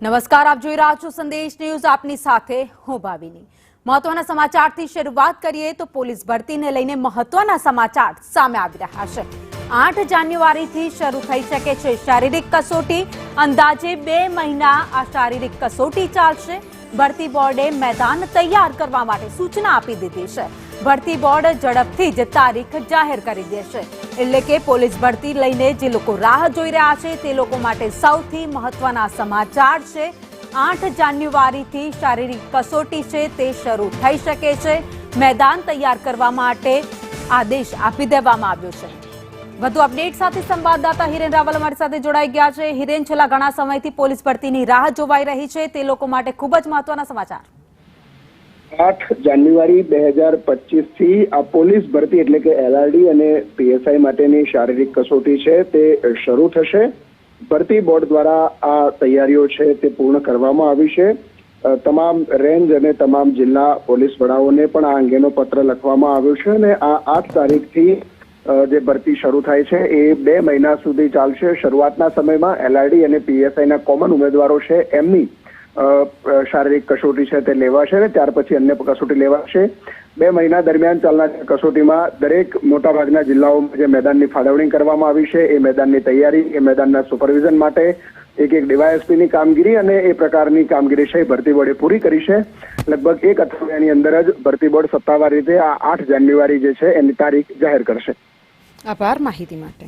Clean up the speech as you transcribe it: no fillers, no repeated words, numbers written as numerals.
નમસ્કાર, આપ જોઈ રહ્યા છો સંદેશ ન્યૂઝ. આપની સાથે હું ભાવિની. મહત્વના સમાચારથી શરૂઆત કરીએ તો પોલીસ ભરતીને લઈને મહત્વના સમાચાર સામે આવી રહ્યા છે. 8 જાન્યુઆરીથી શરૂ થઈ શકે છે શારીરિક કસોટી. અંદાજે 2 મહિના આ શારીરિક કસોટી ચાલશે. ભરતી બોર્ડે મેદાન તૈયાર કરવા માટે સૂચના આપી દીધી છે. ભરતી બોર્ડ ઝડપથી જ તારીખ જાહેર કરી દેશે. એટલે કે પોલીસ ભરતી લઈને જે લોકો રાહ જોઈ રહ્યા છે તે લોકો માટે સૌથી મહત્વના સમાચાર છે. 8 જાન્યુઆરીથી શારીરિક કસોટી છે તે શરૂ થઈ શકે છે. મેદાન તૈયાર કરવા માટે આદેશ આપી દેવામાં આવ્યો છે. વધુ અપડેટ સાથે સંવાદદાતા હિરેન રાવલ અમારી સાથે જોડાઈ ગયા છે. હિરેન, છેલ્લા ઘણા સમયથી પોલીસ ભરતીની રાહ જોવાઈ રહી છે તે લોકો માટે ખૂબ જ મહત્વના સમાચાર. 8 જાન્યુઆરી 2025 થી આ પોલીસ ભરતી એટલે કે LRD અને PSI માટેની શારીરિક કસોટી છે તે શરૂ થશે. ભરતી બોર્ડ દ્વારા આ તૈયારીઓ છે તે પૂર્ણ કરવામાં આવી છે. તમામ રેન્જ અને તમામ જિલ્લા પોલીસ વડાઓને પણ આ અંગેનો પત્ર લખવામાં આવ્યો છે અને આ 8 તારીખથી જે ભરતી શરૂ થાય છે એ 2 મહિના સુધી ચાલશે. શરૂઆતના સમયમાં LRD અને PSI ના કોમન ઉમેદવારો છે એમની શારીરિક કસોટી છે તે લેવાશે અને ત્યાર પછી અન્ય કસોટી લેવાશે. 2 મહિના દરમિયાન ચાલનાર કસોટીમાં દરેક મોટાભાગના જિલ્લાઓમાં જે મેદાનની ફાળવણી કરવામાં આવી છે એ મેદાનની તૈયારી, એ મેદાનના સુપરવિઝન માટે એક DYSPની કામગીરી અને એ પ્રકારની કામગીરી છે ભરતી બોર્ડે પૂરી કરી છે. લગભગ 1 અઠવાડિયાની અંદર જ ભરતી બોર્ડ સત્તાવાર રીતે આ 8 જાન્યુઆરી જે છે એની તારીખ જાહેર કરશે. આભાર માહિતી માટે.